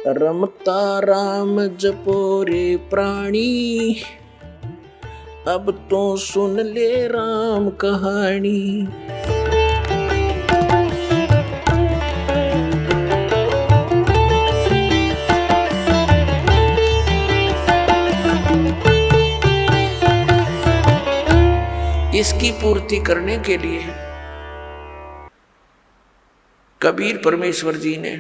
रमता राम जपो रे प्राणी, अब तो सुन ले राम कहानी। इसकी पूर्ति करने के लिए कबीर परमेश्वर जी ने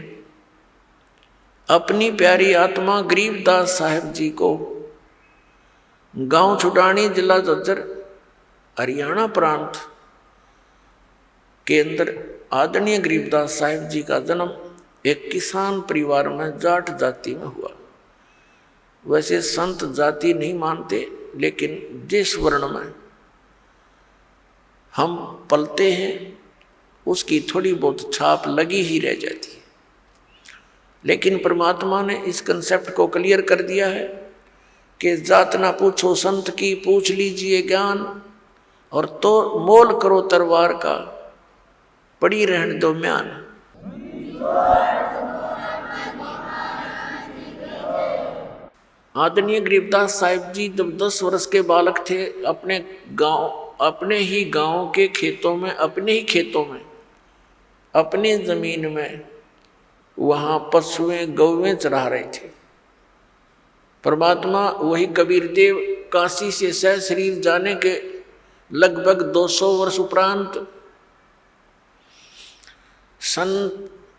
अपनी प्यारी आत्मा गरीबदास साहब जी को गांव छुटानी, जिला झज्जर, हरियाणा प्रांत के अंदर आदरणीय गरीबदास साहब जी का जन्म एक किसान परिवार में जाट जाति में हुआ। वैसे संत जाति नहीं मानते, लेकिन जिस वर्ण में हम पलते हैं उसकी थोड़ी बहुत छाप लगी ही रह जाती है। लेकिन परमात्मा ने इस कंसेप्ट को क्लियर कर दिया है कि जात ना पूछो संत की, पूछ लीजिए ज्ञान, और तो मोल करो तरवार का, पड़ी रहने दो म्यान। आदरणीय गरीबदास साहिब जी जब 10 वर्ष के बालक थे, अपने ही गांव के खेतों में, अपनी जमीन में वहां पशुएं गौवें चरा रहे थे। परमात्मा वही कबीर देव काशी से सह शरीर जाने के लगभग 200 वर्ष उपरांत सन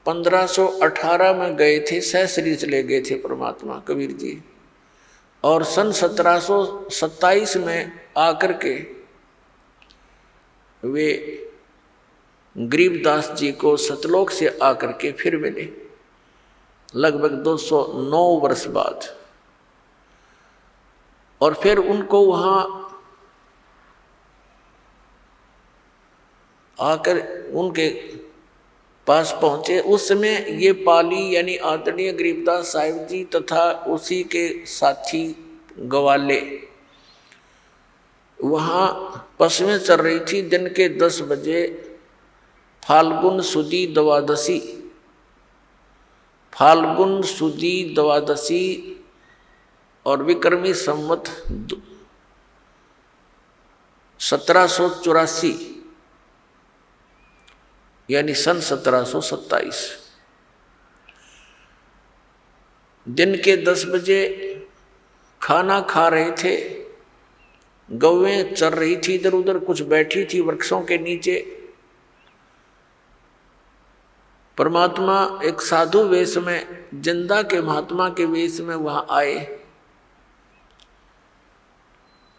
1518 में गए थे, सह शरीर चले गए थे परमात्मा कबीर जी, और सन 1727 में आकर के वे गरीबदास जी को सतलोक से आकर के फिर मिले, लगभग 209 वर्ष बाद। और फिर उनको वहां आकर उनके पास पहुंचे। उस समय ये पाली यानी आदरणीय गरीबदास साहिब जी तथा उसी के साथी गवाले वहां पशुएं चल रही थी। दिन के 10 बजे फाल्गुन सुदी द्वादशी और विक्रमी संवत 1784 यानी सन 1727 दिन के 10 बजे खाना खा रहे थे। गौवें चर रही थी इधर उधर, कुछ बैठी थी वृक्षों के नीचे। परमात्मा एक साधु वेश में, जिंदा के महात्मा के वेश में वहां आए।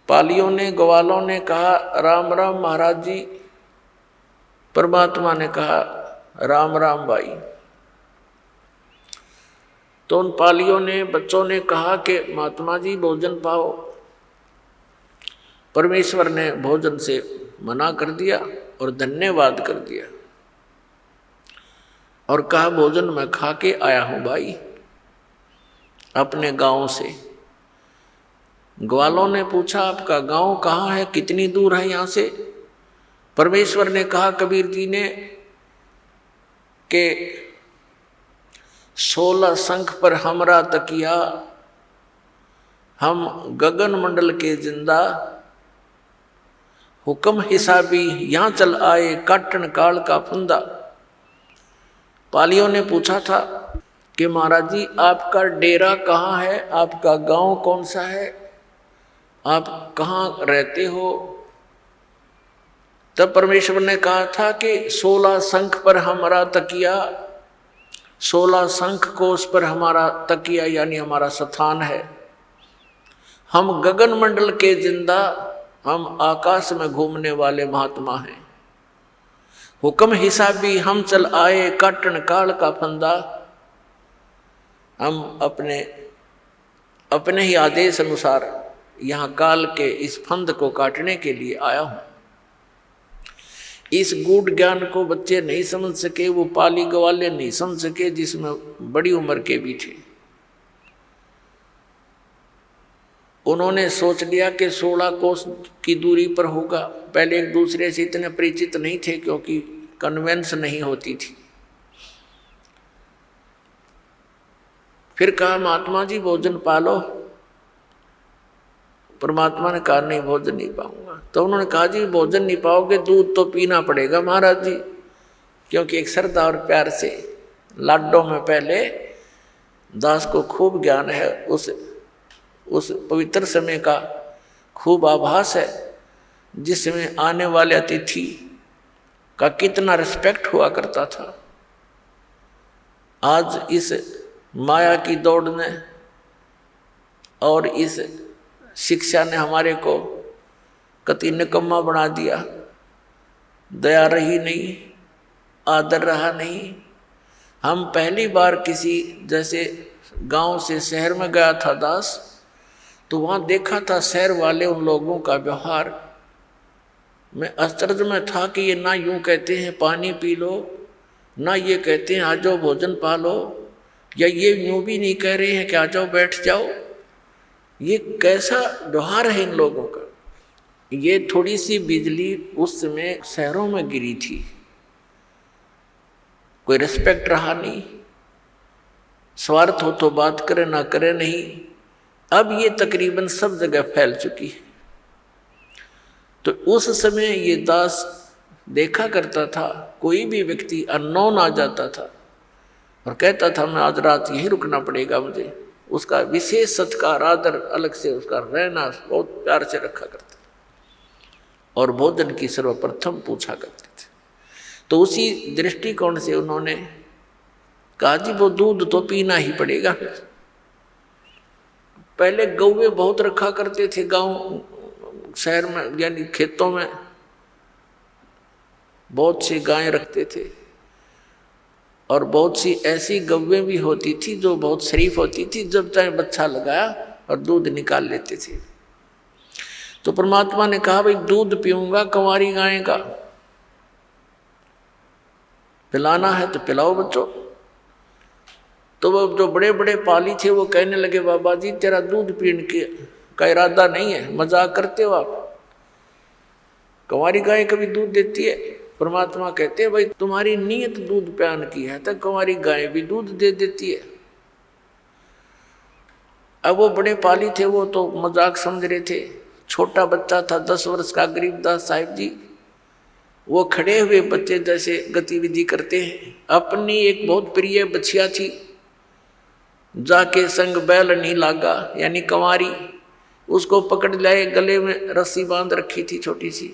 पालियों ने, ग्वालों ने कहा राम राम महाराज जी। परमात्मा ने कहा राम राम भाई। तो उन पालियों ने, बच्चों ने कहा कि महात्मा जी भोजन पाओ। परमेश्वर ने भोजन से मना कर दिया और धन्यवाद कर दिया और कहा भोजन मैं खा के आया हूं भाई, अपने गांव से। ग्वालों ने पूछा आपका गांव कहाँ है, कितनी दूर है यहां से? परमेश्वर ने कहा कबीर जी ने कि 16 शंख पर हमरा तकिया, हम गगन मंडल के जिंदा, हुक्म हिसाबी यहाँ चल आए, काटन काल का फंदा। पालियों ने पूछा था कि महाराज जी आपका डेरा कहाँ है, आपका गांव कौन सा है, आप कहाँ रहते हो? तब परमेश्वर ने कहा था कि 16 शंख पर हमारा तकिया, 16 शंख कोश पर हमारा तकिया यानी हमारा स्थान है। हम गगन मंडल के जिंदा, हम आकाश में घूमने वाले महात्मा हैं। हुक्म हिसाबी हम चल आए, काटन काल का फंदा। हम अपने ही आदेश अनुसार यहाँ काल के इस फंद को काटने के लिए आया हूँ। इस गूढ़ ज्ञान को बच्चे नहीं समझ सके, वो पाली ग्वाले नहीं समझ सके, जिसमें बड़ी उम्र के भी थे। उन्होंने सोच लिया कि 16 कोस की दूरी पर होगा। पहले एक दूसरे से इतने परिचित नहीं थे क्योंकि कन्वेंस नहीं होती थी। फिर कहा महात्मा जी भोजन पालो। परमात्मा ने कहा नहीं भोजन नहीं पाऊंगा। तो उन्होंने कहा जी भोजन नहीं पाओगे दूध तो पीना पड़ेगा महाराज जी, क्योंकि एक श्रद्धा और प्यार से लाडों में पहले दास को खूब ज्ञान है, उस पवित्र समय का खूब आभास है, जिसमें आने वाले अतिथि का कितना रिस्पेक्ट हुआ करता था। आज इस माया की दौड़ ने और इस शिक्षा ने हमारे को कति निकम्मा बना दिया। दया रही नहीं, आदर रहा नहीं। हम पहली बार किसी जैसे गांव से शहर में गया था दास, तो वहाँ देखा था शहर वाले उन लोगों का व्यवहार। मैं आश्चर्य में था कि ये ना यूँ कहते हैं पानी पी लो, ना ये कहते हैं आ जाओ भोजन पा लो, या ये यूँ भी नहीं कह रहे हैं कि आ जाओ बैठ जाओ। ये कैसा व्यवहार है इन लोगों का। ये थोड़ी सी बिजली उस समय शहरों में गिरी थी, कोई रिस्पेक्ट रहा नहीं, स्वार्थ हो तो बात करे ना करे नहीं। अब ये तकरीबन सब जगह फैल चुकी है। तो उस समय ये दास देखा करता था, कोई भी व्यक्ति अननोन आ जाता था और कहता था मैं आज रात यहीं रुकना पड़ेगा मुझे, उसका विशेष सत्कार आदर अलग से उसका रहना बहुत प्यार से रखा करते और भोजन की सर्वप्रथम पूछा करते थे। तो उसी दृष्टिकोण से उन्होंने कहा जी वो दूध तो पीना ही पड़ेगा। पहले गौवे बहुत रखा करते थे गांव शहर में, यानी खेतों में बहुत सी गायें रखते थे और बहुत सी ऐसी गौवें भी होती थी जो बहुत शरीफ होती थी, जब चाहे बच्चा लगाया और दूध निकाल लेते थे। तो परमात्मा ने कहा भाई दूध पीऊंगा कंवारी गाय का, पिलाना है तो पिलाओ बच्चों। तो वो जो बड़े बड़े पाली थे वो कहने लगे बाबा जी तेरा दूध पीने का इरादा नहीं है, मजाक करते हो आप, कंवारी गाय कभी दूध देती है? परमात्मा कहते हैं भाई तुम्हारी नीयत दूध प्यान की है तो कंवारी गाय भी दूध दे देती है। अब वो बड़े पाली थे, वो तो मजाक समझ रहे थे। छोटा बच्चा था 10 वर्ष का गरीबदास साहिब जी, वो खड़े हुए बच्चे जैसे गतिविधि करते हैं। अपनी एक बहुत प्रिय बछिया थी, जाके संग बैल नहीं लागा, यानी कंवारी, उसको पकड़ लाए, गले में रस्सी बांध रखी थी छोटी सी,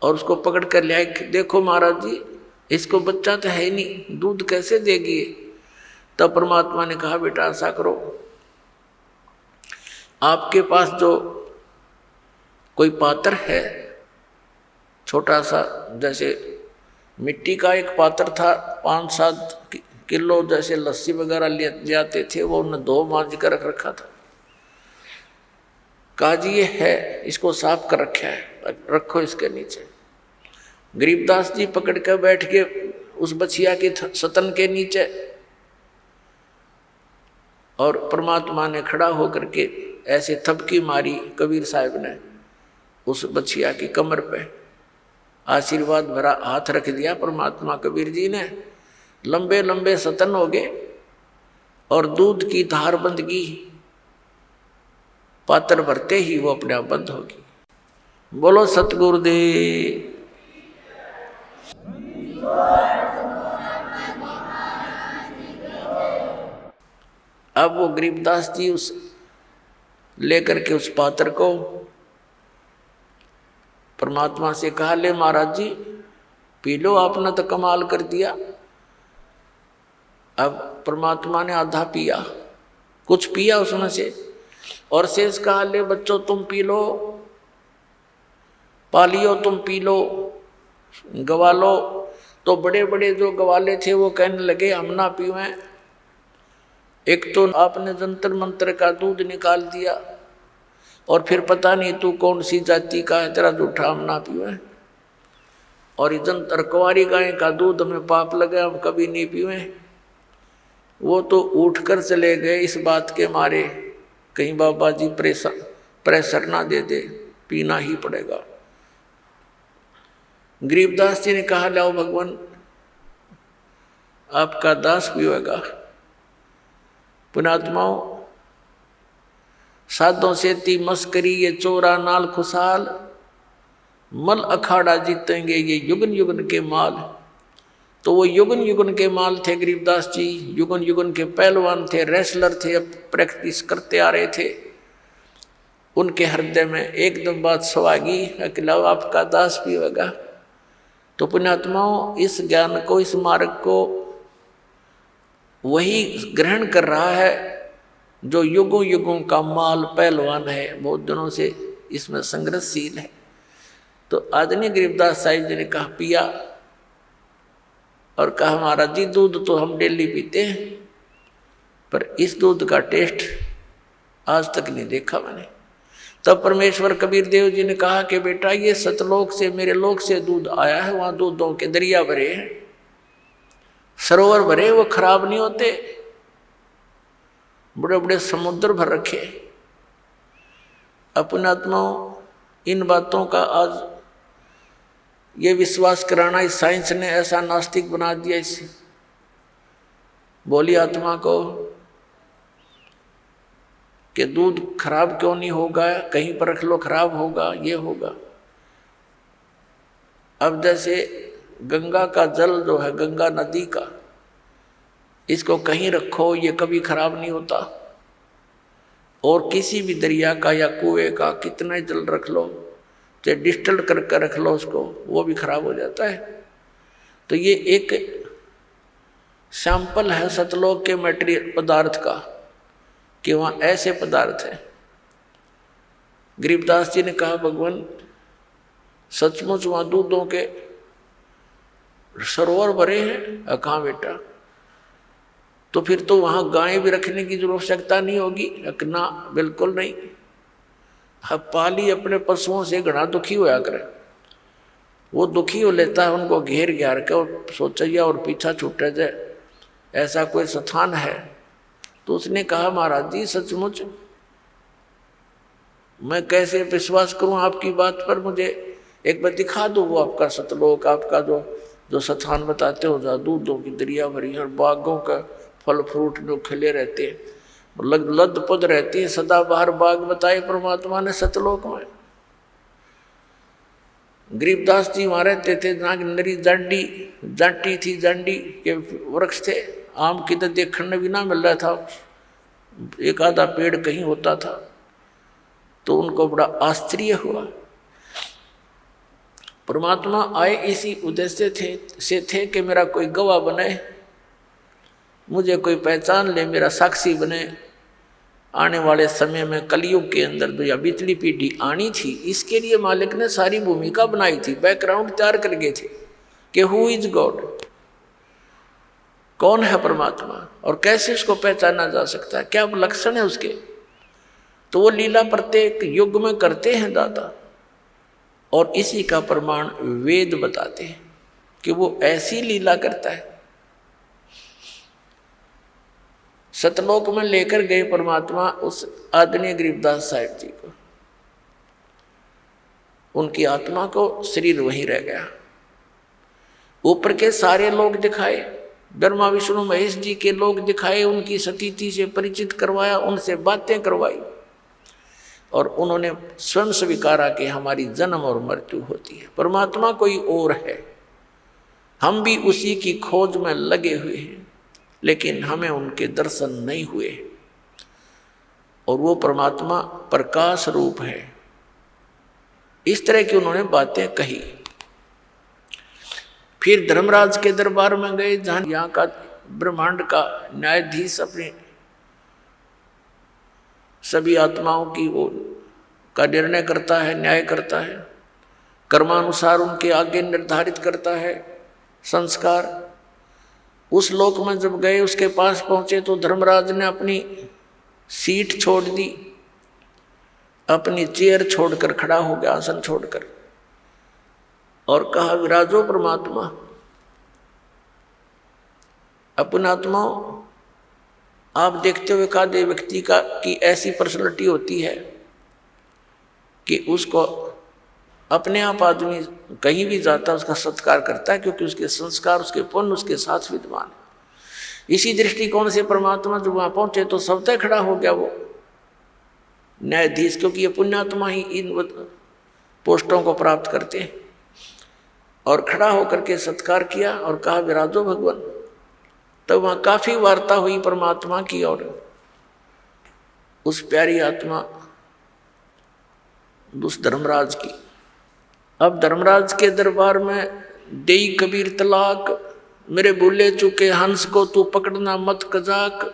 और उसको पकड़ कर लाए। देखो महाराज जी इसको बच्चा तो है नहीं, दूध कैसे देगी? तब परमात्मा ने कहा बेटा ऐसा करो, आपके पास जो कोई पात्र है छोटा सा, जैसे मिट्टी का एक पात्र था, 5-7 किलो जैसे लस्सी वगैरह ले आते थे, वो उन्होंने धो मांज कर रख रखा था। कहा जी ये है, इसको साफ कर रखा है, रखो इसके नीचे। गरीबदास जी पकड़ कर बैठ के उस बछिया के सतन के नीचे, और परमात्मा ने खड़ा होकर के ऐसे थपकी मारी कबीर साहब ने उस बछिया की कमर पे, आशीर्वाद भरा हाथ रख दिया परमात्मा कबीर जी ने। लंबे लंबे सतन हो गए और दूध की धार बंद की, पात्र भरते ही वो अपने आप बंद होगी। बोलो सतगुरुदेव। अब वो गरीबदास जी उस लेकर के उस पात्र को परमात्मा से कहा ले महाराज जी पी लो, आपने तो कमाल कर दिया। अब परमात्मा ने आधा पिया, कुछ पिया उसमें से, और शेष कहा ले बच्चों तुम पी लो, पालियो तुम पी लो, गवालो। तो बड़े बड़े जो गवाले थे वो कहने लगे हम ना पीवें, एक तो आपने जंतर मंत्र का दूध निकाल दिया, और फिर पता नहीं तू कौन सी जाति का है, तेरा जूठा हम ना पीवें, और ये जंतर कुंवारी गाय का दूध हमें पाप लगे, हम कभी नहीं पीवें। वो तो उठ कर चले गए इस बात के मारे, कहीं बाबा जी प्रेशर ना दे दे, पीना ही पड़ेगा। गरीबदास जी ने कहा लाओ भगवान आपका दास पिएगा। पुण्यात्माओं, साधों से ती मस्करी ये चोरा नाल खुशहाल, मल अखाड़ा जीतेंगे ये युगन युगन के माल। तो वो युगन युगन के माल थे गरीबदास जी, युगन युगन के पहलवान थे, रेसलर थे, अब प्रैक्टिस करते आ रहे थे। उनके हृदय में एकदम बात सवागी, अकेला आपका दास भी होगा। तो पुण्यात्माओं, इस ज्ञान को, इस मार्ग को वही ग्रहण कर रहा है जो युगों युगों का माल पहलवान है, बहुत दिनों से इसमें संघर्षशील है। तो आदरणीय गरीबदास साहिब जी ने कहा पिया, और कहा महाराज जी दूध तो हम डेली पीते हैं, पर इस दूध का टेस्ट आज तक नहीं देखा मैंने। तब परमेश्वर कबीर देव जी ने कहा कि बेटा ये सतलोक से, मेरे लोक से दूध आया है, वहाँ दूधों के दरिया भरे हैं, सरोवर भरे, वो खराब नहीं होते, बड़े बड़े समुद्र भर रखे। अपने आत्माओं, इन बातों का आज ये विश्वास कराना इस साइंस ने ऐसा नास्तिक बना दिया इस बोली आत्मा को कि दूध खराब क्यों नहीं होगा, कहीं पर रख लो खराब होगा, ये होगा। अब जैसे गंगा का जल जो है, गंगा नदी का, इसको कहीं रखो ये कभी खराब नहीं होता, और किसी भी दरिया का या कुएं का कितना जल रख लो, चाहे डिस्टिल करके रख लो उसको, वो भी खराब हो जाता है। तो ये एक सैंपल है सतलोक के मटेरियल पदार्थ का कि वहाँ ऐसे पदार्थ हैं। गरीबदास जी ने कहा भगवान सचमुच वहाँ दूधों के सरोवर भरे हैं। कहाँ बेटा, तो फिर तो वहाँ गायें भी रखने की जरूरत आवश्यकता नहीं होगी। ना, बिल्कुल नहीं। अब पाली अपने पशुओं से घना दुखी होया करे, वो दुखी हो लेता है, उनको घेर घेर के और सोचा और पीछा छूटे जाए, ऐसा कोई स्थान है। तो उसने कहा महाराज जी सचमुच मैं कैसे विश्वास करूं आपकी बात पर, मुझे एक बार दिखा दो वो आपका सतलोक, आपका जो स्थान बताते हो जहाँ दूधों की दरिया भरी है और बागों का फल फ्रूट जो खिले रहते हैं, लद पद रहती है, सदा बाहर बाग बताए परमात्मा ने सतलोक में। गरीबदास जी वहाँ रहते थे जहाँ नरी जांटी थी, जांडी के वृक्ष थे, आम की तो देखने भी ना मिल रहा था, एक आधा पेड़ कहीं होता था। तो उनको बड़ा आश्चर्य हुआ। परमात्मा आए इसी उद्देश्य से थे कि मेरा कोई गवाह बने, मुझे कोई पहचान ले, मेरा साक्षी बने। आने वाले समय में कलयुग के अंदर जो या बीतली पीढ़ी आनी थी, इसके लिए मालिक ने सारी भूमिका बनाई थी, बैकग्राउंड तैयार कर गए थे कि हु इज गॉड, कौन है परमात्मा और कैसे उसको पहचाना जा सकता है, क्या लक्षण है उसके। तो वो लीला प्रत्येक युग में करते हैं दाता, और इसी का प्रमाण वेद बताते हैं कि वो ऐसी लीला करता है। सतलोक में लेकर गए परमात्मा उस आदरणीय गरीबदास साहिब जी को, उनकी आत्मा को, शरीर वहीं रह गया। ऊपर के सारे लोग दिखाए, ब्रह्मा विष्णु महेश जी के लोग दिखाए, उनकी सतीथि से परिचित करवाया, उनसे बातें करवाई, और उन्होंने स्वयं स्वीकारा कि हमारी जन्म और मृत्यु होती है, परमात्मा कोई और है, हम भी उसी की खोज में लगे हुए हैं, लेकिन हमें उनके दर्शन नहीं हुए। और वो परमात्मा प्रकाश रूप है। इस तरह की उन्होंने बातें कही। फिर धर्मराज के दरबार में गए, जहाँ यहाँ का ब्रह्मांड का न्यायाधीश अपने सभी आत्माओं की वो का निर्णय करता है, न्याय करता है, कर्मानुसार उनके आगे निर्धारित करता है संस्कार। उस लोक में जब गए, उसके पास पहुंचे तो धर्मराज ने अपनी सीट छोड़ दी, अपनी चेयर छोड़कर खड़ा हो गया, आसन छोड़कर, और कहा विराजो परमात्मा। अपने आत्माओं, आप देखते हुए कादे व्यक्ति की ऐसी पर्सनैलिटी होती है कि उसको अपने आप आदमी कहीं भी जाता है उसका सत्कार करता है, क्योंकि उसके संस्कार, उसके पुण्य उसके साथ विद्यमान है। इसी दृष्टिकोण से परमात्मा जब वहां पहुंचे तो स्वतः खड़ा हो गया वो न्यायाधीश, क्योंकि ये पुण्यात्मा ही इन पोस्टों को प्राप्त करते हैं। और खड़ा होकर के सत्कार किया और कहा विराजो भगवान। तब वहां काफी वार्ता हुई परमात्मा की और उस प्यारी आत्मा उस धर्मराज की। अब धर्मराज के दरबार में देई कबीर तलाक, मेरे भूले चुके हंस को तू पकड़ना मत कजाक।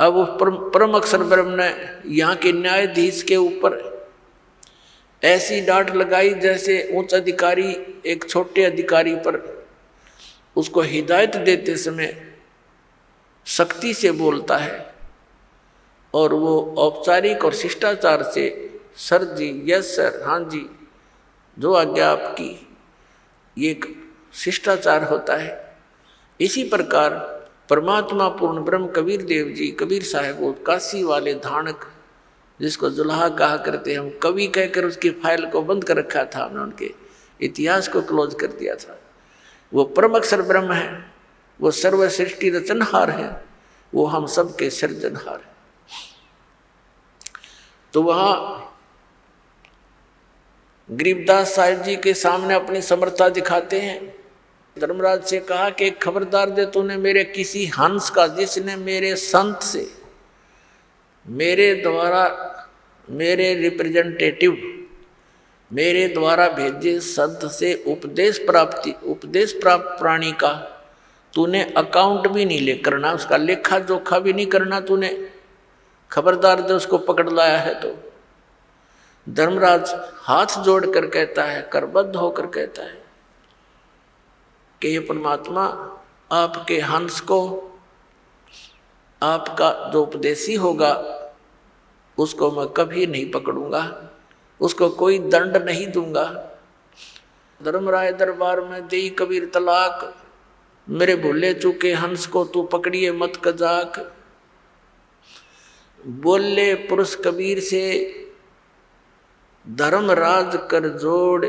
अब परम अक्षर ब्रह्म ने यहाँ के न्यायाधीश के ऊपर ऐसी डांट लगाई जैसे उच्च अधिकारी एक छोटे अधिकारी पर उसको हिदायत देते समय सख्ती से बोलता है और वो औपचारिक और शिष्टाचार से सर जी, यस सर, हाँ जी, जो आज्ञा आपकी, ये एक शिष्टाचार होता है। इसी प्रकार परमात्मा पूर्ण ब्रह्म कबीर देव जी, कबीर साहब वो काशी वाले धानक जिसको जुल्हा कहा करते, हम कवि कहकर उसकी फाइल को बंद कर रखा था, हमने उनके इतिहास को क्लोज कर दिया था। वो परम अक्षर ब्रह्म है, वो सर्व सृष्टि रचनहार है, वो हम सब के सृजनहार है। तो वहाँ गरीबदास साहिब जी के सामने अपनी समर्था दिखाते हैं। धर्मराज से कहा कि खबरदार दे तूने मेरे किसी हंस का, जिसने मेरे संत से मेरे द्वारा, मेरे रिप्रेजेंटेटिव, मेरे द्वारा भेजे संत से उपदेश प्राप्त प्राणी का तूने अकाउंट भी नहीं ले करना, उसका लेखा जोखा भी नहीं करना तूने। खबरदार दे उसको पकड़ लाया है तो। धर्मराज हाथ जोड़कर कहता है, करबद्ध होकर कहता है कि ये परमात्मा, आपके हंस को, आपका जो उपदेशी होगा उसको मैं कभी नहीं पकड़ूंगा, उसको कोई दंड नहीं दूंगा। धर्मराय दरबार में देई कबीर तलाक, मेरे भूले चूके हंस को तू पकड़िए मत कजाक। बोले पुरुष कबीर से धर्मराज कर जोड़,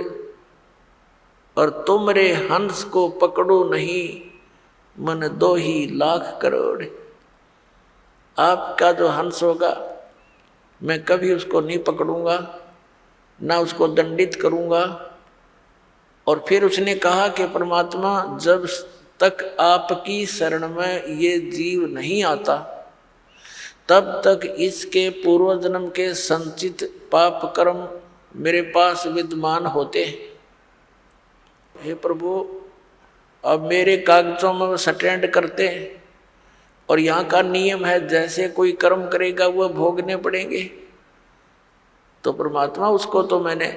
और तुमरे हंस को पकड़ो नहीं मन 2 ही लाख करोड़। आपका जो हंस होगा मैं कभी उसको नहीं पकड़ूंगा, ना उसको दंडित करूंगा। और फिर उसने कहा कि परमात्मा, जब तक आपकी शरण में ये जीव नहीं आता तब तक इसके पूर्व जन्म के संचित पाप कर्म मेरे पास विद्यमान होते हैं। हे प्रभु, अब मेरे कागजों में वो स्टैंड करते हैं और यहाँ का नियम है जैसे कोई कर्म करेगा वह भोगने पड़ेंगे। तो परमात्मा, उसको तो मैंने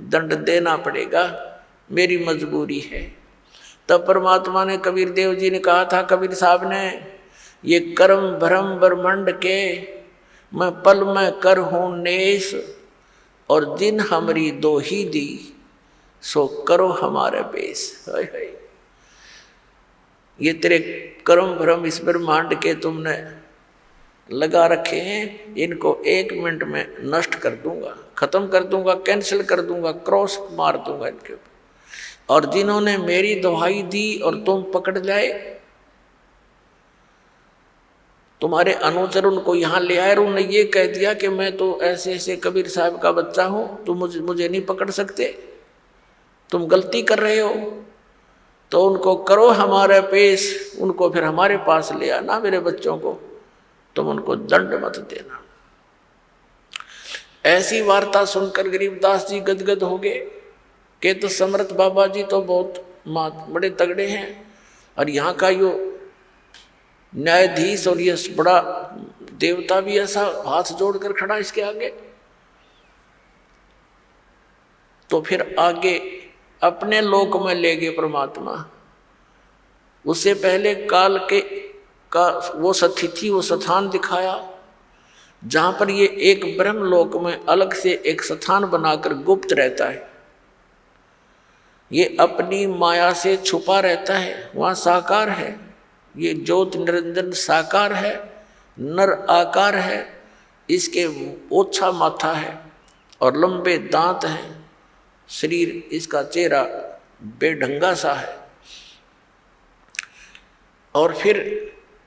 दंड देना पड़ेगा, मेरी मजबूरी है। तब परमात्मा ने, कबीर देव जी ने कहा था, कबीर साहब ने, ये कर्म भ्रम ब्रह्मंड के मैं पल में कर हूँ नेस, और जिन हमरी 2 ही दी सो करो हमारे बेस। ये तेरे कर्म भ्रम इस ब्रह्मांड के तुमने लगा रखे हैं, इनको 1 मिनट में नष्ट कर दूंगा, खत्म कर दूंगा, कैंसिल कर दूंगा, क्रॉस मार दूंगा इनके ऊपर। और जिन्होंने मेरी दुहाई दी और तुम पकड़ जाए, तुम्हारे अनुचर उनको यहाँ ले आए और उन्होंने ये कह दिया कि मैं तो ऐसे ऐसे कबीर साहब का बच्चा हूँ, तुम मुझे नहीं पकड़ सकते, तुम गलती कर रहे हो, तो उनको करो हमारे पेश, उनको फिर हमारे पास ले आना, मेरे बच्चों को, तुम उनको दंड मत देना। ऐसी वार्ता सुनकर गरीबदास जी गदगद हो गए कि तो समर्थ बाबा जी तो बहुत बड़े तगड़े हैं, और यहाँ का यो न्यायाधीश और ये बड़ा देवता भी ऐसा हाथ जोड़कर खड़ा इसके आगे। तो फिर आगे अपने लोक में ले गए परमात्मा। उससे पहले काल का वो सतिथि, वो स्थान दिखाया जहाँ पर ये एक ब्रह्म लोक में अलग से एक स्थान बनाकर गुप्त रहता है। ये अपनी माया से छुपा रहता है, वहाँ साकार है, ये ज्योत निरंजन साकार है, नर आकार है, इसके ओछा माथा है और लंबे दांत हैं, शरीर इसका चेहरा बेढंगा सा है। और फिर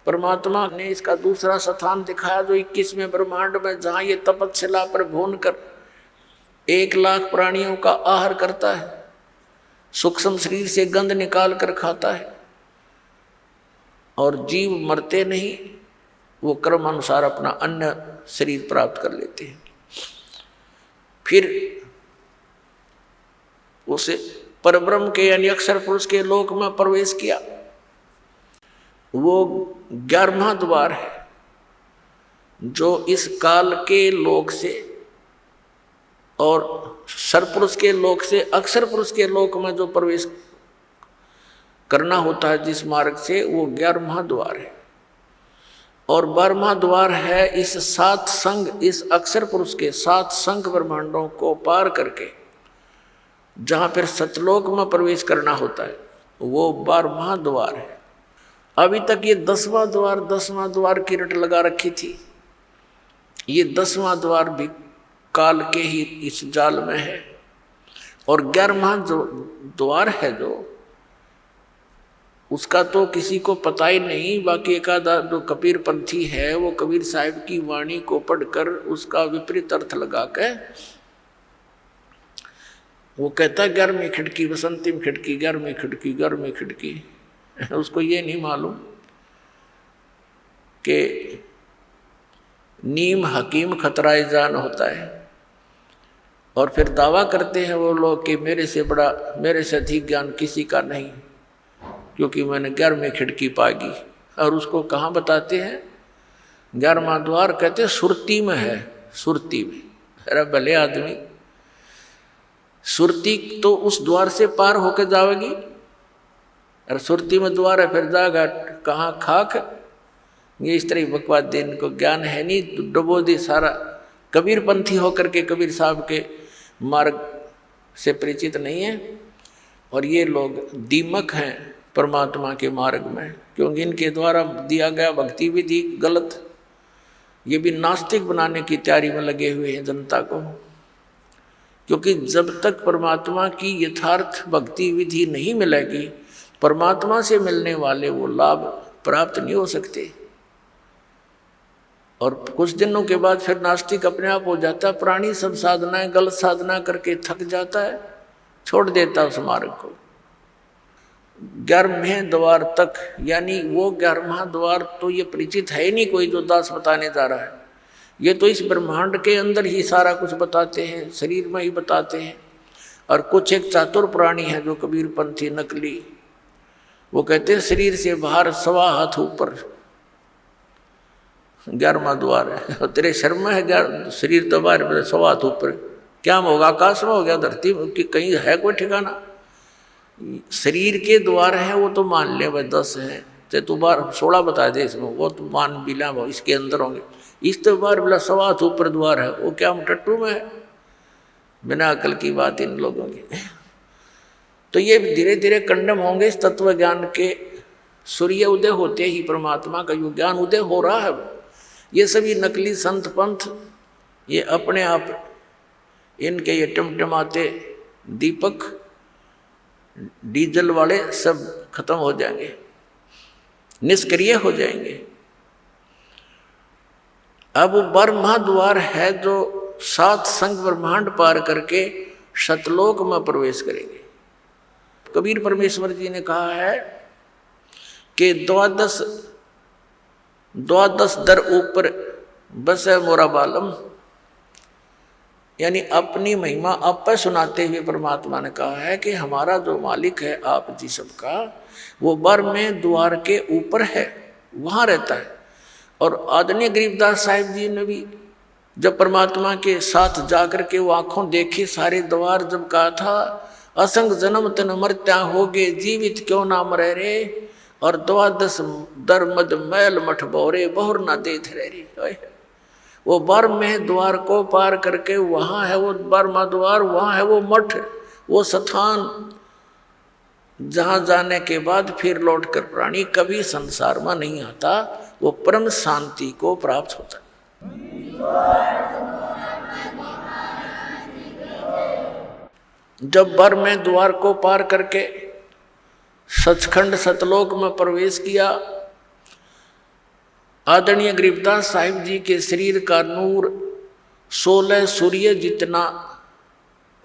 परमात्मा ने इसका दूसरा स्थान दिखाया जो 21वें ब्रह्मांड में, जहां ये तपस्या पर भून कर 1,00,000 प्राणियों का आहार करता है, सूक्ष्म शरीर से गंध निकाल कर खाता है, और जीव मरते नहीं, वो कर्म अनुसार अपना अन्य शरीर प्राप्त कर लेते हैं। फिर उसे परब्रह्म के यानी अक्षर पुरुष के लोक में प्रवेश किया। वो 11वां द्वार है जो इस काल के लोक से और सरपुरुष के लोक से अक्षर पुरुष के लोक में जो प्रवेश करना होता है जिस मार्ग से, वो 11वां द्वार है। और 12वां द्वार है इस 7 संघ, इस अक्षर पुरुष के 7 संघ ब्रह्मांडों को पार करके जहाँ फिर सतलोक में प्रवेश करना होता है, वो 12वां द्वार है। अभी तक ये 10वां द्वार की रट लगा रखी थी। ये 10वां द्वार भी काल के ही इस जाल में है। और 11वां द्वार है जो, उसका तो किसी को पता ही नहीं। बाकी एक आधा जो कबीर पंथी है वो कबीर साहिब की वाणी को पढ़कर उसका विपरीत अर्थ लगा के वो कहता 11वीं खिड़की, बसंतीम खिड़की, 11वीं खिड़की, 11वीं खिड़की। उसको ये नहीं मालूम कि नीम हकीम खतराए जान होता है। और फिर दावा करते हैं वो लोग कि मेरे से बड़ा, मेरे से अधिक ज्ञान किसी का नहीं, क्योंकि मैंने 11वीं खिड़की पागी। और उसको कहाँ बताते हैं? 11वां द्वार कहते हैं सुरती में है, सुरती में। अरे भले आदमी, सुरती तो उस द्वार से पार होकर जाएगी, और सुरती में द्वार है, फिर जाएगा कहाँ खाक। ये इस तरह बकवास दे, इनको ज्ञान है नहीं, डुबो दी सारा। कबीर पंथी होकर के कबीर साहब के मार्ग से परिचित नहीं है। और ये लोग दीमक हैं परमात्मा के मार्ग में, क्योंकि इनके द्वारा दिया गया भक्ति विधि गलत। ये भी नास्तिक बनाने की तैयारी में लगे हुए हैं जनता को, क्योंकि जब तक परमात्मा की यथार्थ भक्ति विधि नहीं मिलेगी, परमात्मा से मिलने वाले वो लाभ प्राप्त नहीं हो सकते। और कुछ दिनों के बाद फिर नास्तिक अपने आप हो जाता है। प्राणी सब साधनाएं गलत साधना करके थक जाता है, छोड़ देता उस मार्ग को। 11वें द्वार तक, यानी वो 11वां द्वार तो ये परिचित है ही नहीं कोई जो दास बताने जा रहा है। ये तो इस ब्रह्मांड के अंदर ही सारा कुछ बताते हैं, शरीर में ही बताते हैं। और कुछ एक चातुर प्राणी है जो कबीर पंथी नकली, वो कहते हैं शरीर से बाहर 1.25 हाथ ऊपर 11वां द्वार है। और तेरे शर्म है, शरीर तो बाहर 1.25 हाथ ऊपर, क्या होगा? आकाश में हो गया, धरती की कहीं है कोई ठिकाना? शरीर के द्वार हैं वो तो मान ले भाई 10 हैं, चाहे तू बार 16 बता दे इसमें, वो तो मान भी ला, इसके अंदर होंगे। इस तो बार 1.25 हाथ ऊपर द्वार है, वो क्या हम टट्टू में है? बिना अकल की बात इन लोगों की। तो ये धीरे धीरे कंडम होंगे इस तत्व ज्ञान के। सूर्य उदय होते ही परमात्मा का जो ज्ञान उदय हो रहा है, ये सभी नकली संत पंथ, ये अपने आप इनके ये टमटमाते दीपक डीजल वाले सब खत्म हो जाएंगे, निष्क्रिय हो जाएंगे। अब 12वां द्वार है जो 7 संघ ब्रह्मांड पार करके सतलोक में प्रवेश करेंगे। कबीर परमेश्वर जी ने कहा है कि 12 दर ऊपर बस है मोरा बालम, यानी अपनी महिमा आप पर सुनाते हुए परमात्मा ने कहा है कि हमारा जो मालिक है आप जी सबका, वो 12वें द्वार के ऊपर है, वहाँ रहता है। और आदरणीय गरीबदास साहिब जी ने भी जब परमात्मा के साथ जाकर के वो आँखों देखे सारे द्वार, जब कहा था असंग जन्म तन मरत्या होगे, जीवित क्यों ना मरे रे, और 12 दर मद मैल मठ बोरे, बहुर ना दे थे रे। वो 12वें द्वार को पार करके वहाँ है वो 12वां द्वार, वहाँ है वो मठ, वो स्थान जहाँ जाने के बाद फिर लौटकर प्राणी कभी संसार में नहीं आता, वो परम शांति को प्राप्त होता है। जब 12वें द्वार को पार करके सचखंड सतलोक में प्रवेश किया, आदरणीय गरीबदास साहिब जी के शरीर का नूर 16 सूर्य जितना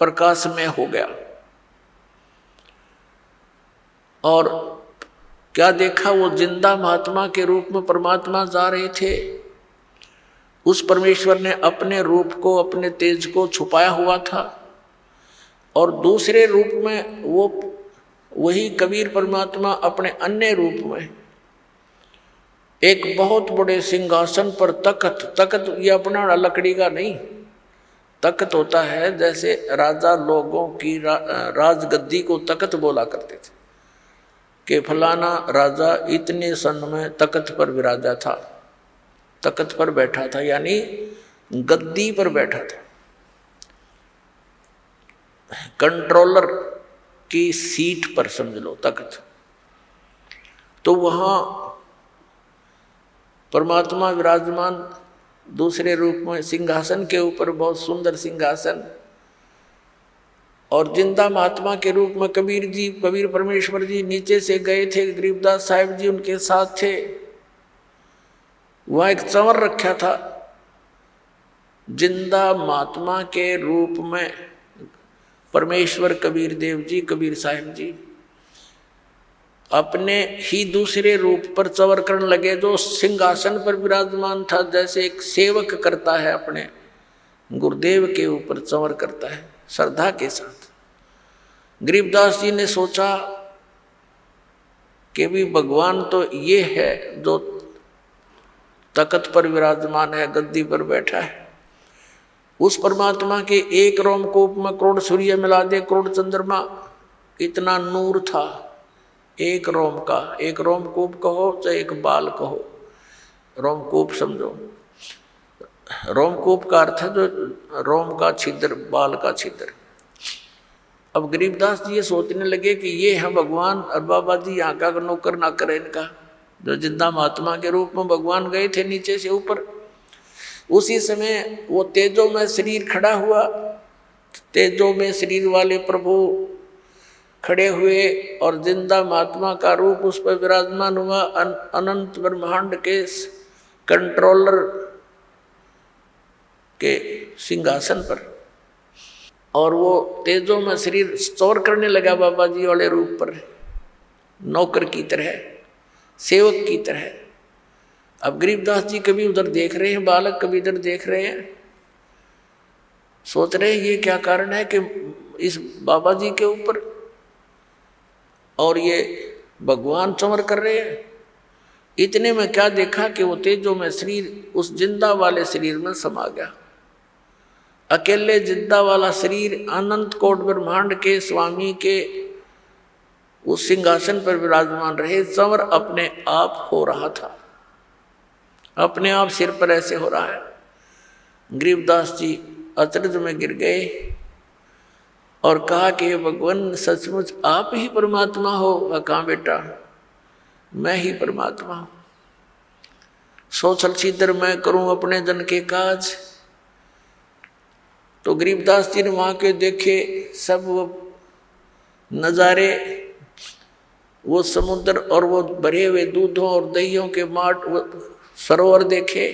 प्रकाशमय हो गया। और क्या देखा, वो जिंदा महात्मा के रूप में परमात्मा जा रहे थे। उस परमेश्वर ने अपने रूप को, अपने तेज को छुपाया हुआ था और दूसरे रूप में वो वही कबीर परमात्मा अपने अन्य रूप में एक बहुत बड़े सिंहासन पर तख्त ये अपना लकड़ी का नहीं, तख्त होता है जैसे राजा लोगों की राजगद्दी को तख्त बोला करते थे कि फलाना राजा इतने सन में तख्त पर विराजा था, तख्त पर बैठा था, यानी गद्दी पर बैठा था। कंट्रोलर की सीट पर समझ लो तख्त। तो वहां परमात्मा विराजमान दूसरे रूप में सिंहासन के ऊपर, बहुत सुंदर सिंहासन। और जिंदा महात्मा के रूप में कबीर जी, कबीर परमेश्वर जी नीचे से गए थे, गरीबदास साहिब जी उनके साथ थे। वह एक चंवर रखा था। जिंदा महात्मा के रूप में परमेश्वर कबीर देव जी, कबीर साहिब जी अपने ही दूसरे रूप पर चंवर करने लगे, जो सिंहासन पर विराजमान था। जैसे एक सेवक करता है, अपने गुरुदेव के ऊपर चंवर करता है श्रद्धा के साथ। गरीबदास जी ने सोचा कि भी भगवान तो ये है जो तख्त पर विराजमान है, गद्दी पर बैठा है। उस परमात्मा के एक रोमकूप में करोड़ सूर्य मिला दे, करोड़ चंद्रमा, इतना नूर था एक रोम का। एक रोमकूप कहो चाहे एक बाल कहो, रोमकूप समझो। रोमकूप का अर्थ है जो रोम का छिद्र, बाल का छिद्र। अब गरीबदास जी ये सोचने लगे कि ये है भगवान, और बाबा जी यहाँ का नौकर ना करे इनका। जो जिंदा महात्मा के रूप में भगवान गए थे नीचे से ऊपर, उसी समय वो तेजो में शरीर खड़ा हुआ। तेजो में शरीर वाले प्रभु खड़े हुए और जिंदा महात्मा का रूप उस पर विराजमान हुआ, अनंत ब्रह्मांड के कंट्रोलर के सिंहासन पर। और वो तेजो में शरीर स्टोर करने लगा बाबा जी वाले रूप पर, नौकर की तरह, सेवक की तरह। अब गरीबदास जी कभी उधर देख रहे हैं बालक, कभी इधर देख रहे हैं, सोच रहे हैं ये क्या कारण है कि इस बाबा जी के ऊपर और ये भगवान चमर कर रहे हैं। इतने में क्या देखा कि वो तेजो में शरीर उस जिंदा वाले शरीर में समा गया। अकेले जिंदा वाला शरीर अनंत कोट ब्रह्मांड के स्वामी के उस सिंहासन पर विराजमान रहे। चंवर अपने आप हो रहा था, अपने आप सिर पर ऐसे हो रहा है। गरीबदास जी अचरज में गिर गए और कहा कि भगवान सचमुच आप ही परमात्मा हो। कहाँ बेटा, मैं ही परमात्मा हूँ। सोचल सीधर मैं करूं अपने जन के काज। तो गरीबदास जी ने वहाँ के देखे सब वो नज़ारे, वो समुद्र और वो भरे हुए दूधों और दहियों के माट, वो सरोवर देखे,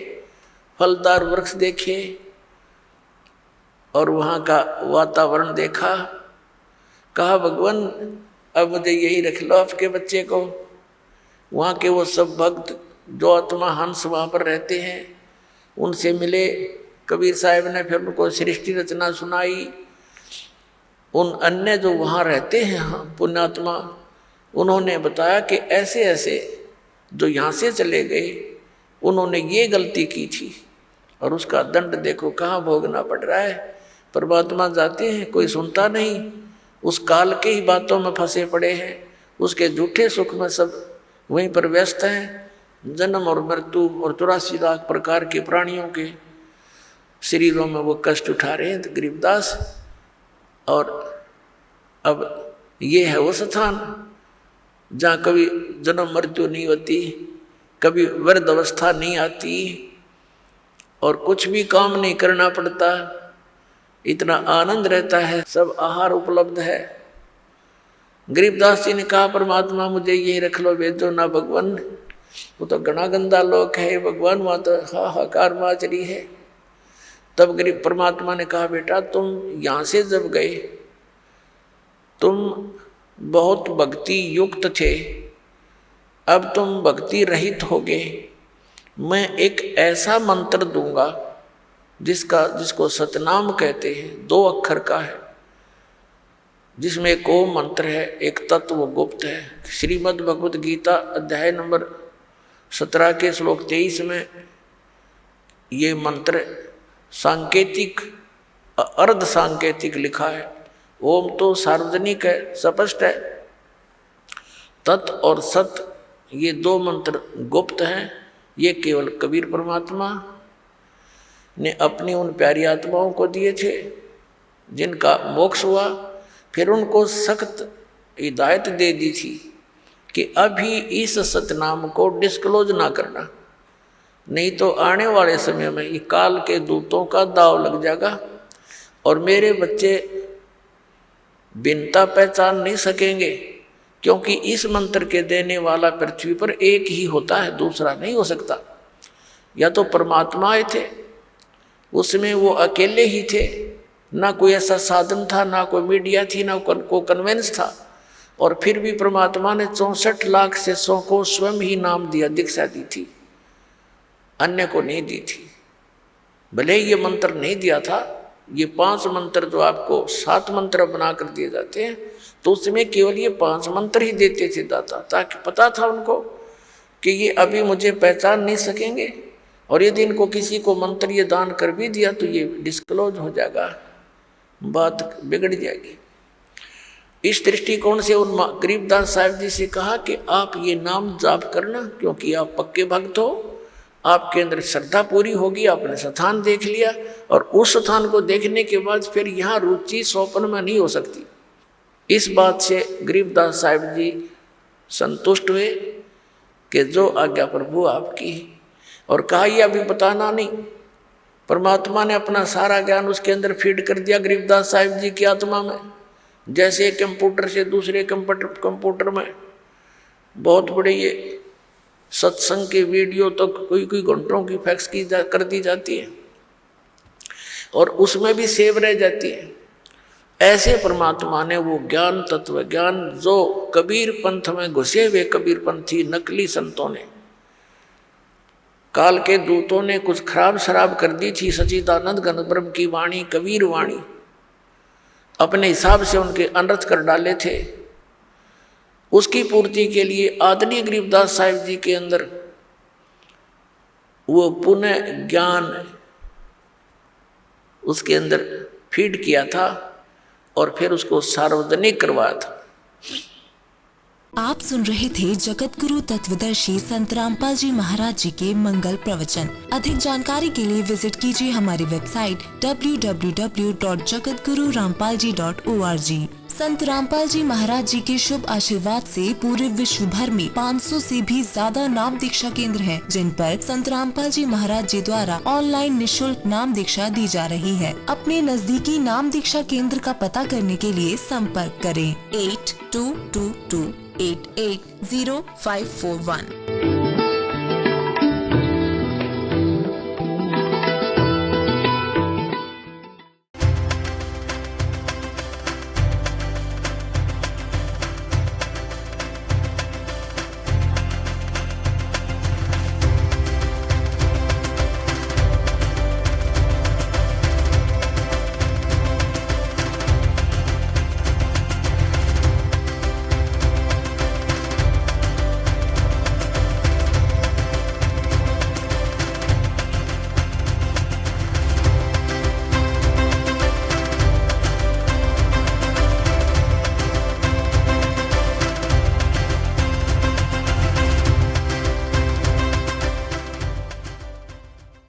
फलदार वृक्ष देखे और वहाँ का वातावरण देखा। कहा भगवान अब मुझे यही रख लो आपके बच्चे को। वहाँ के वो सब भक्त जो आत्मा हंस वहाँ पर रहते हैं उनसे मिले। कबीर साहब ने फिर उनको सृष्टि रचना सुनाई। उन अन्य जो वहाँ रहते हैं पुण्यात्मा, उन्होंने बताया कि ऐसे ऐसे जो यहाँ से चले गए उन्होंने ये गलती की थी और उसका दंड देखो कहाँ भोगना पड़ रहा है। परमात्मा जाते हैं, कोई सुनता नहीं, उस काल के ही बातों में फंसे पड़े हैं, उसके झूठे सुख में सब वहीं पर व्यस्त हैं। जन्म और मृत्यु और 84 लाख प्रकार के प्राणियों के शरीरों में वो कष्ट उठा रहे हैं गरीबदास। और अब ये है वो स्थान जहाँ कभी जन्म मृत्यु नहीं होती, कभी वृद्ध अवस्था नहीं आती और कुछ भी काम नहीं करना पड़ता, इतना आनंद रहता है, सब आहार उपलब्ध है। गरीबदास जी ने कहा परमात्मा मुझे ये रख लो, भेजो ना भगवान। वो तो घना गंदा लोक है भगवान, वहाँ तो हाहाकार माच रही है। तब गरीब परमात्मा ने कहा बेटा तुम यहाँ से जब गए तुम बहुत भक्ति युक्त थे, अब तुम भक्ति रहित हो गए। मैं एक ऐसा मंत्र दूंगा जिसको सतनाम कहते हैं, 2 अक्षर का है, जिसमें एक ओम मंत्र है, एक तत्व गुप्त है। श्रीमद् भगवत गीता अध्याय नंबर 17 के श्लोक 23 में ये मंत्र सांकेतिक अर्ध सांकेतिक लिखा है। ओम तो सार्वजनिक है, स्पष्ट है। तत् और सत ये 2 मंत्र गुप्त हैं। ये केवल कबीर परमात्मा ने अपनी उन प्यारी आत्माओं को दिए थे जिनका मोक्ष हुआ। फिर उनको सख्त हिदायत दे दी थी कि अभी इस सतनाम को डिस्क्लोज ना करना, नहीं तो आने वाले समय में ये काल के दूतों का दाव लग जाएगा और मेरे बच्चे भिन्नता पहचान नहीं सकेंगे, क्योंकि इस मंत्र के देने वाला पृथ्वी पर एक ही होता है, दूसरा नहीं हो सकता। या तो परमात्मा आए थे, उसमें वो अकेले ही थे, ना कोई ऐसा साधन था, ना कोई मीडिया थी, ना कोई कन्वेंस था। और फिर भी परमात्मा ने 64 लाख शिष्यों को स्वयं ही नाम दिया, दीक्षा दी थी, अन्य को नहीं दी थी। भले ही ये मंत्र नहीं दिया था, ये 5 मंत्र जो आपको 7 मंत्र बना कर दिए जाते हैं, तो उसमें केवल ये 5 मंत्र ही देते थे दाता, ताकि पता था उनको कि ये अभी मुझे पहचान नहीं सकेंगे, और यदि इनको किसी को मंत्र ये दान कर भी दिया तो ये डिस्क्लोज हो जाएगा, बात बिगड़ जाएगी। इस दृष्टिकोण से उन गरीबदास साहब जी से कहा कि आप ये नाम जाप करना, क्योंकि आप पक्के भक्त हो, आपके अंदर श्रद्धा पूरी होगी, आपने स्थान देख लिया, और उस स्थान को देखने के बाद फिर यहाँ रुचि स्वप्न में नहीं हो सकती। इस बात से गरीबदास साहब जी संतुष्ट हुए कि जो आज्ञा प्रभु आपकी है, और कहा यह अभी बताना नहीं। परमात्मा ने अपना सारा ज्ञान उसके अंदर फीड कर दिया गरीबदास साहब जी की आत्मा में, जैसे कंप्यूटर से दूसरे कंप्यूटर में बहुत बड़े ये सत्संग के वीडियो तो कोई घंटों की फैक्स कर दी जाती है और उसमें भी सेव रह जाती है। ऐसे परमात्मा ने वो ज्ञान, तत्व ज्ञान, जो कबीर पंथ में घुसे हुए कबीर पंथी नकली संतों ने, काल के दूतों ने कुछ खराब शराब कर दी थी, सच्चिदानंद घन ब्रह्म की वाणी, कबीर वाणी, अपने हिसाब से उनके अनर्थ कर डाले थे। उसकी पूर्ति के लिए आदरणीय गरीबदास साहिब जी के अंदर वो पुनः ज्ञान उसके अंदर फीड किया था और फिर उसको सार्वजनिक करवाया था। आप सुन रहे थे जगत गुरु तत्वदर्शी संत रामपाल जी महाराज जी के मंगल प्रवचन। अधिक जानकारी के लिए विजिट कीजिए हमारी वेबसाइट www.jagatgururampalji.org। संत रामपाल जी महाराज जी के शुभ आशीर्वाद से पूरे विश्व भर में 500 से भी ज्यादा नाम दीक्षा केंद्र हैं, जिन पर संत रामपाल जी महाराज जी द्वारा ऑनलाइन निशुल्क नाम दीक्षा दी जा रही है। अपने नजदीकी नाम दीक्षा केंद्र का पता करने के लिए संपर्क करें 8222880541।